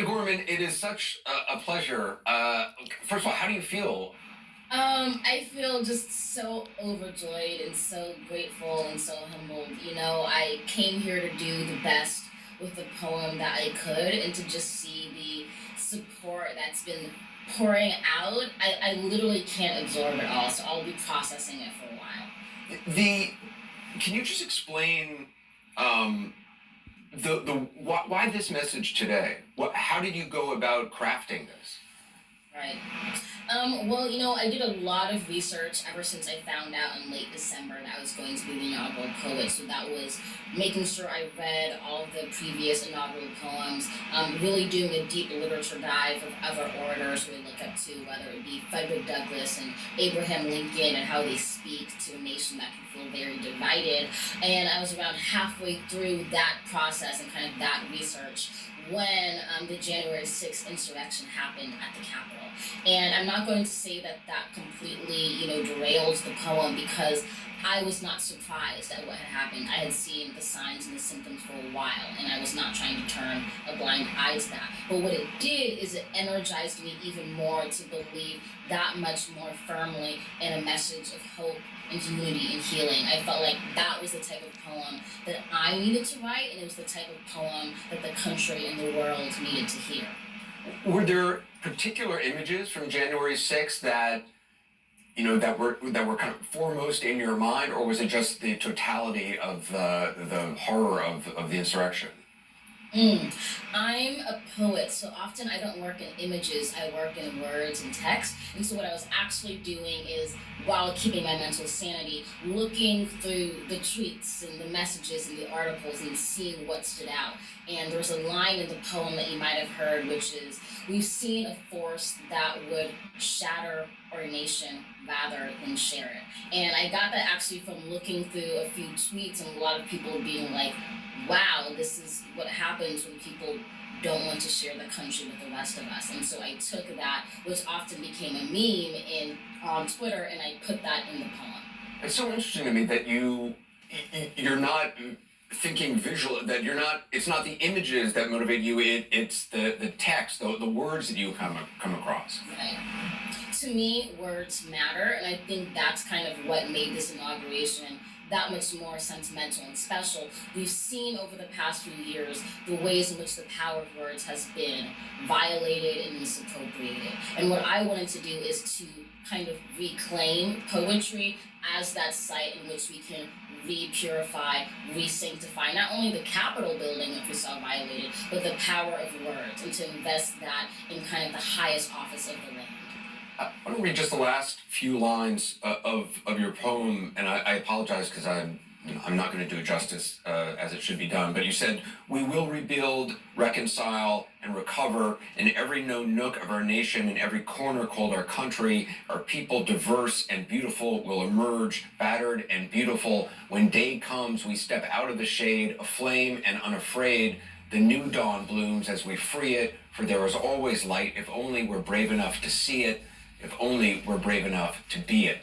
Gorman, it is such a pleasure. First of all, how do you feel? I feel just so overjoyed and so grateful and so humbled. I came here to do the best with the poem that I could and to just see the support that's been pouring out. I literally can't absorb it all, so I'll be processing it for a while. The Can you just explain um, why this message today? How did you go about crafting this? Right. Well, I did a lot of research ever since I found out in late December that I was going to be the inaugural poet. So that was making sure I read all of the previous inaugural poems, really doing a deep literature dive of other orators who I look up to, whether it be Frederick Douglass and Abraham Lincoln and how they speak to a nation that can feel very divided. And I was around halfway through that process and kind of that research when the January 6th insurrection happened at the Capitol. And I'm not going to say that that completely, derailed the poem because I was not surprised at what had happened. I had seen the signs and the symptoms for a while, and I was not trying to turn a blind eye to that. But what it did is it energized me even more to believe that much more firmly in a message of hope and unity and healing. I felt like that was the type of poem that I needed to write, and it was the type of poem that the country and the world needed to hear. Were there particular images from January 6th that that were kind of foremost in your mind, or was it just the totality of the horror of the insurrection? Mm. I'm a poet, so often I don't work in images, I work in words and text. And so, what I was actually doing is, while keeping my mental sanity, looking through the tweets and the messages and the articles and seeing what stood out. And there's a line in the poem that you might have heard, which is, we've seen a force that would shatter our nation rather than share it. And I got that actually from looking through a few tweets and a lot of people being like, wow, this is what happens when people don't want to share the country with the rest of us. And so I took that, which often became a meme on Twitter, and I put that in the poem. It's so interesting to me that you're not thinking visual, that you're not it's not the images that motivate you, it's the text, the words that you come across. Right. To me, words matter, and I think that's kind of what made this inauguration that much more sentimental and special. We've seen over the past few years the ways in which the power of words has been violated and misappropriated. And what I wanted to do is to kind of reclaim poetry as that site in which we can re-purify, re-sanctify not only the Capitol building that we saw violated, but the power of words, and to invest that in kind of the highest office of the land. I want to read just the last few lines of your poem, and I apologize because I'm not going to do it justice as it should be done. But you said, "We will rebuild, reconcile, and recover in every known nook of our nation, in every corner called our country. Our people, diverse and beautiful, will emerge, battered and beautiful. When day comes, we step out of the shade, aflame and unafraid. The new dawn blooms as we free it, for there is always light if only we're brave enough to see it. If only we're brave enough to be it."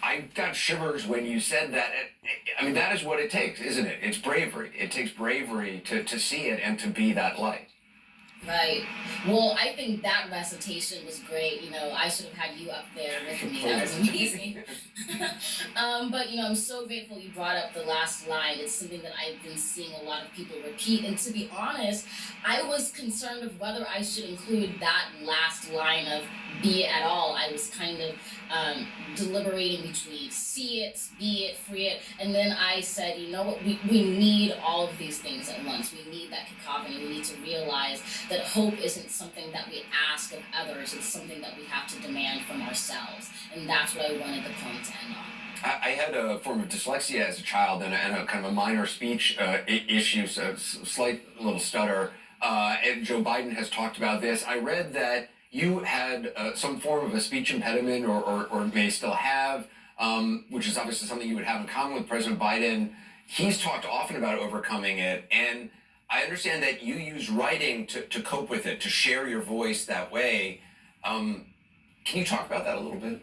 I got shivers when you said that. I mean, that is what it takes, isn't it? It's bravery. It takes bravery to see it and to be that light. Right. Well, I think that recitation was great. I should have had you up there with me. That was amazing. But I'm so grateful you brought up the last line. It's something that I've been seeing a lot of people repeat. And to be honest, I was concerned of whether I should include that last line of "be it" at all. I was kind of deliberating between see it, be it, free it. And then I said, you know what, we need all of these things at once. We need that cacophony. We need to realize that hope isn't something that we ask of others. It's something that we have to demand from ourselves. And that's what I wanted the poem to end on. I had a form of dyslexia as a child and a kind of a minor speech issue, so slight little stutter. And Joe Biden has talked about this. I read that you had some form of a speech impediment or may still have, which is obviously something you would have in common with President Biden. He's talked often about overcoming it. And I understand that you use writing to cope with it, to share your voice that way. Can you talk about that a little bit?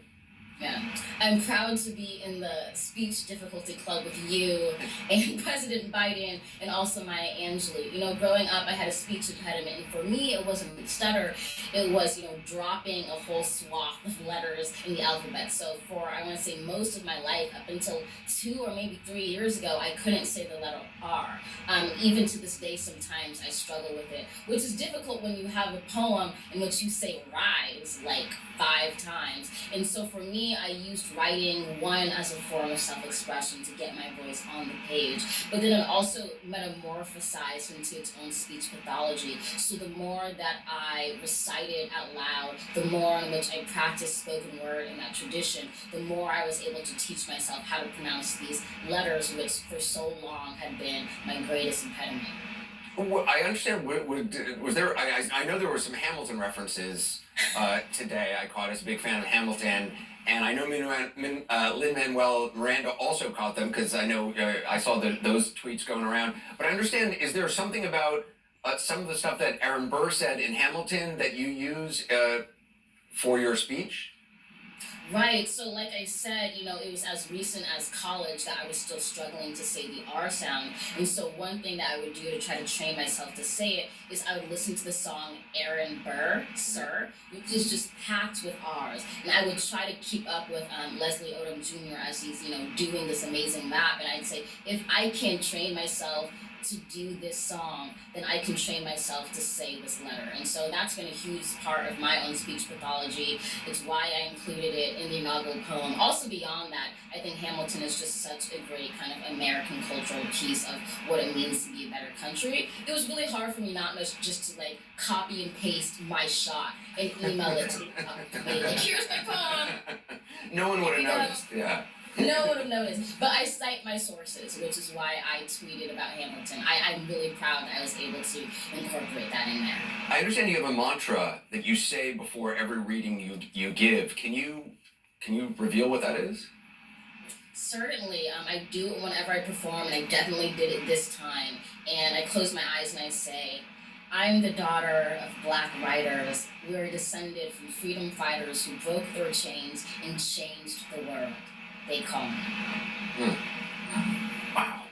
Yeah, I'm proud to be in the speech difficulty club with you and President Biden and also Maya Angelou. You know, growing up, I had a speech impediment, and for me, it wasn't stutter. It was, dropping a whole swath of letters in the alphabet. So for, I want to say, most of my life, up until 2 or maybe 3 years ago, I couldn't say the letter R. Even to this day, sometimes I struggle with it, which is difficult when you have a poem in which you say rise like 5 times. And so for me, I used writing, one, as a form of self-expression to get my voice on the page, but then it also metamorphosized into its own speech pathology. So the more that I recited out loud, the more in which I practiced spoken word in that tradition, the more I was able to teach myself how to pronounce these letters, which for so long had been my greatest impediment. Well, I understand. Was there? I know there were some Hamilton references today. I caught as a big fan of Hamilton, and I know Lin-Manuel Miranda also caught them because I know I saw those tweets going around. But I understand. Is there something about some of the stuff that Aaron Burr said in Hamilton that you use for your speech? Right. So, like I said, it was as recent as college that I was still struggling to say the R sound. And so, one thing that I would do to try to train myself to say it is I would listen to the song Aaron Burr, Sir, which is just packed with R's. And I would try to keep up with Leslie Odom Jr. as he's, doing this amazing rap. And I'd say, if I can train myself to do this song, then I can train myself to say this letter. And so that's been a huge part of my own speech pathology. It's why I included it in the inaugural poem. Also beyond that, I think Hamilton is just such a great kind of American cultural piece of what it means to be a better country. It was really hard for me not just to copy and paste my shot and email it to me. Here's my poem. No one would have noticed. Yeah. No one would have noticed. But I cite my sources, which is why I tweeted about Hamilton. I'm really proud that I was able to incorporate that in there. I understand you have a mantra that you say before every reading you give. Can you reveal what that is? Certainly. I do it whenever I perform, and I definitely did it this time. And I close my eyes and I say, I'm the daughter of black writers. We are descended from freedom fighters who broke their chains and changed the world. They call me. Wow.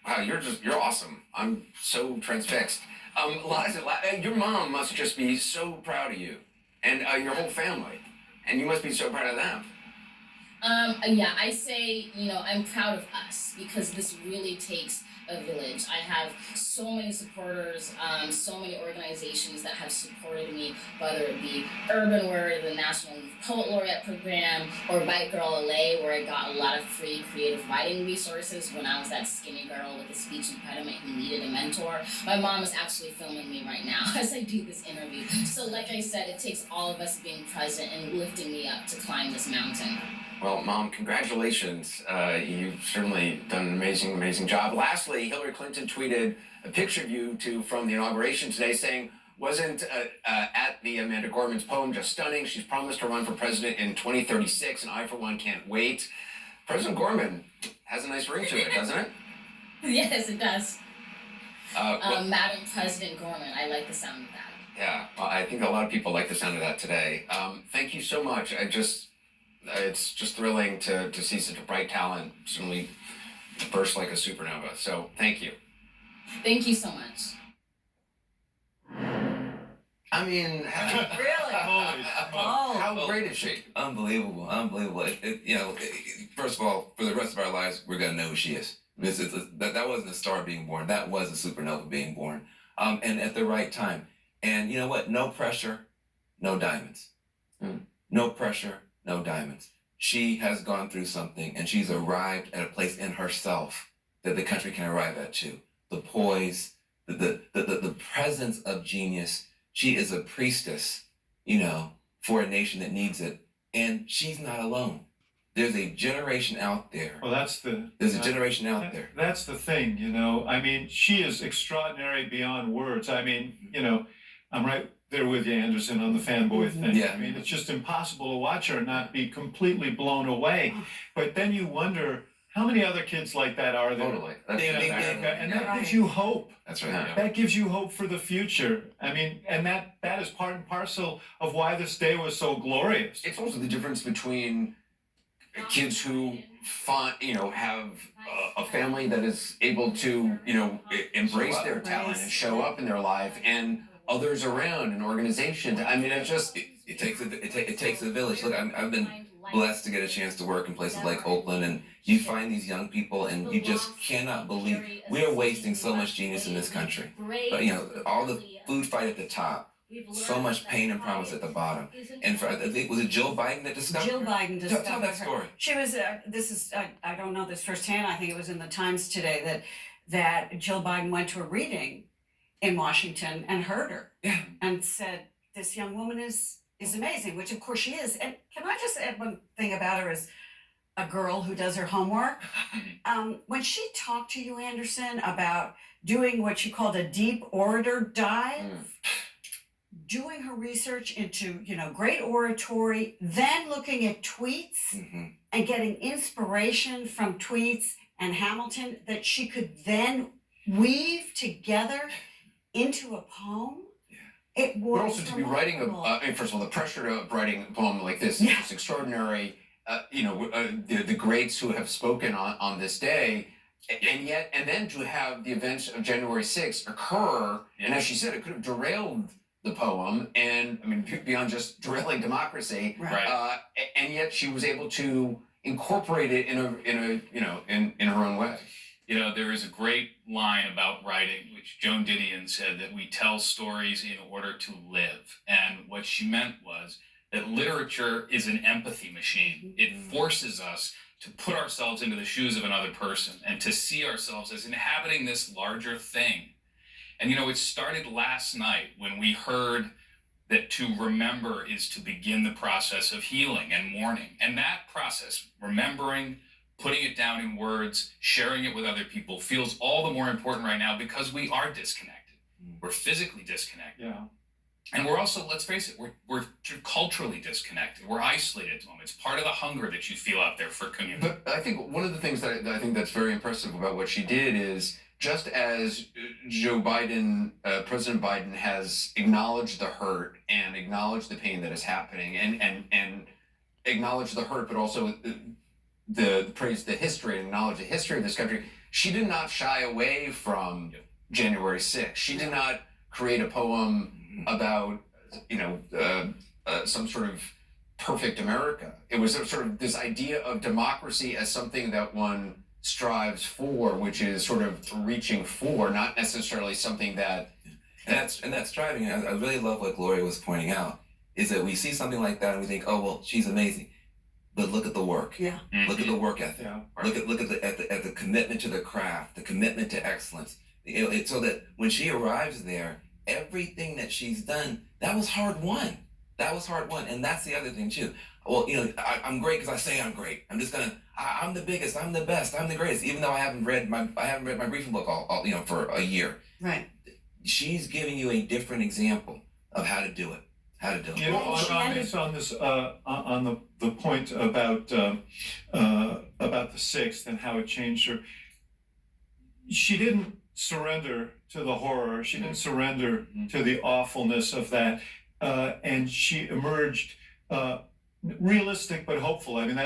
Wow, you're awesome. I'm so transfixed. Liza, your mom must just be so proud of you, and your whole family, and you must be so proud of them. Yeah, I say, I'm proud of us because this really takes a village. I have so many supporters, so many organizations that have supported me, whether it be Urban Word, the National Youth Poet Laureate Program, or White Girl LA, where I got a lot of free creative writing resources when I was that skinny girl with a speech impediment who needed a mentor. My mom is actually filming me right now as I do this interview. So like I said, it takes all of us being present and lifting me up to climb this mountain. Well, Mom, congratulations. You've certainly done an amazing job. Lastly, Hillary Clinton tweeted a picture of you from the inauguration today saying, wasn't at the Amanda Gorman's poem just stunning? She's promised to run for president in 2036, and I, for one, can't wait. President Gorman has a nice ring to it, doesn't it? Yes, it does. Madam President Gorman, I like the sound of that. Yeah, well, I think a lot of people like the sound of that today. Thank you so much. It's just thrilling to see such a bright talent suddenly burst like a supernova. So thank you. Thank you so much. I mean, Really? how great is she? Unbelievable. First of all, for the rest of our lives, we're going to know who she is. That wasn't a star being born. That was a supernova being born. And at the right time. And you know what? No pressure, no diamonds. No pressure, no diamonds. She has gone through something, and she's arrived at a place in herself that the country can arrive at too. The poise, the presence of genius. She is a priestess, for a nation that needs it. And she's not alone. There's a generation out there. Well, There's a generation out there. That's the thing, I mean, she is extraordinary beyond words. I mean, I'm right there with you, Anderson, on the fanboy thing. Yeah. I mean, it's just impossible to watch her and not be completely blown away. But then you wonder how many other kids like that are there? Totally. Ding, ding, That's- ding. And that Right. gives you hope. That's right. Yeah. Yeah. That gives you hope for the future. I mean, and that is part and parcel of why this day was so glorious. It's also the difference between kids who have a family that is able to, embrace their talent and show up in their life, and others around and organizations. I mean, it's just It takes a village. Look, I've been blessed to get a chance to work in places like Oakland, and you find these young people, and you just cannot believe we are wasting so much genius in this country. But all the food fight at the top, so much pain and promise at the bottom. And I think, was it Jill Biden that discovered? Jill Biden discovered Tell that her. story. She was. I don't know this firsthand. I think it was in the Times today that Jill Biden went to a reading in Washington and heard her. Yeah. And said, "This young woman is amazing," which of course she is. And can I just add one thing about her as a girl who does her homework? When she talked to you, Anderson, about doing what she called a deep orator dive, doing her research into, great oratory, then looking at tweets Mm-hmm. and getting inspiration from tweets and Hamilton that she could then weave together into a poem. It was But also to be writing remarkable. first of all, the pressure of writing a poem like this Yeah. is extraordinary. The greats who have spoken on this day, and then to have the events of January 6th occur, and as she said, it could have derailed the poem, and I mean beyond just derailing democracy, Right. and yet she was able to incorporate it in her own way. There is a great line about writing, which Joan Didion said that we tell stories in order to live. And what she meant was that literature is an empathy machine. It forces us to put ourselves into the shoes of another person and to see ourselves as inhabiting this larger thing. And it started last night when we heard that to remember is to begin the process of healing and mourning. And that process, remembering, putting it down in words, sharing it with other people, feels all the more important right now because we are disconnected. We're physically disconnected. Yeah. And we're also, let's face it, we're culturally disconnected. We're isolated at the moment. It's part of the hunger that you feel out there for community. But I think one of the things that I think that's very impressive about what she did is just as President Biden has acknowledged the hurt and acknowledged the pain that is happening and acknowledged the hurt, but also the praise the history and acknowledge the history of this country, she did not shy away from January 6th. She did not create a poem about, some sort of perfect America. It was sort of this idea of democracy as something that one strives for, which is sort of reaching for, not necessarily something that. And that striving, I really love what Gloria was pointing out, is that we see something like that and we think, oh well, she's amazing, but look at the work. Yeah. Look at the work ethic. Yeah. Look at the commitment to the craft, the commitment to excellence. So that when she arrives there, everything that she's done, that was hard won. And that's the other thing too. Well, I'm great because I say I'm great. I'm the biggest, I'm the best, I'm the greatest, even though I haven't read my briefing book all for a year. Right. She's giving you a different example of how to do it. On the point about the 6th and how it changed her, she didn't surrender to the horror. She didn't surrender to the awfulness of that, and she emerged realistic but hopeful. I mean,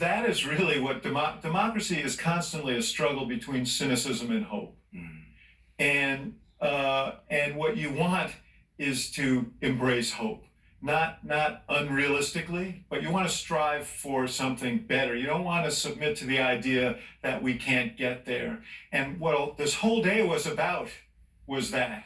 that is really what democracy is. Constantly a struggle between cynicism and hope. And what you want is to embrace hope, not unrealistically, but you want to strive for something better. You don't want to submit to the idea that we can't get there. And what this whole day was about was that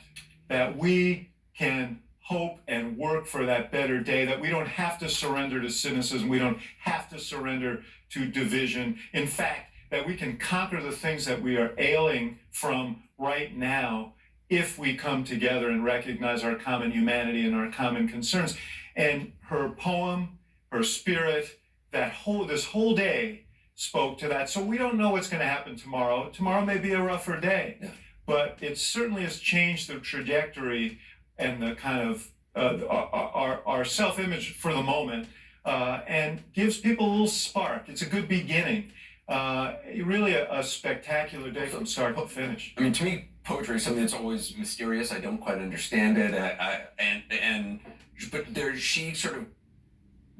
we can hope and work for that better day, that we don't have to surrender to cynicism, we don't have to surrender to division. In fact, that we can conquer the things that we are ailing from right now if we come together and recognize our common humanity and our common concerns. And her poem, her spirit, this whole day spoke to that. So we don't know what's going to happen tomorrow. Tomorrow may be a rougher day, but it certainly has changed the trajectory and the kind of our self-image for the moment, and gives people a little spark. It's a good beginning. Really a spectacular day from start to finish. I mean, to me, poetry is something that's always mysterious. I don't quite understand it.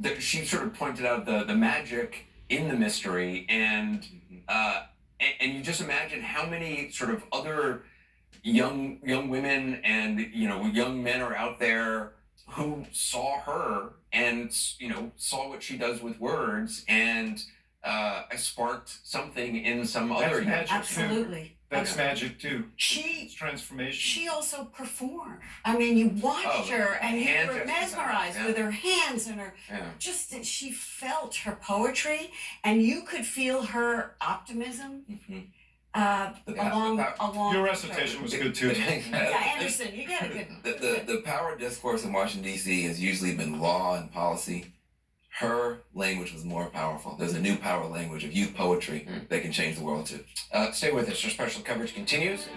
But she sort of pointed out the magic in the mystery, and you just imagine how many sort of other young women and young men are out there who saw her and saw what she does with words and sparked something in some That's other young magic. person. Absolutely. That's magic too. She It's transformation. she also performed. I mean, you watched Oh, her and you hand were gestures, mesmerized yeah. with her hands and her Yeah. just that she felt her poetry and you could feel her optimism Mhm. along Your with recitation her. was good too. Yeah, Anderson, you got a good The power discourse in Washington D.C. has usually been law and policy. Her language was more powerful. There's a new power language of youth poetry that can change the world too. Stay with us. Our special coverage continues.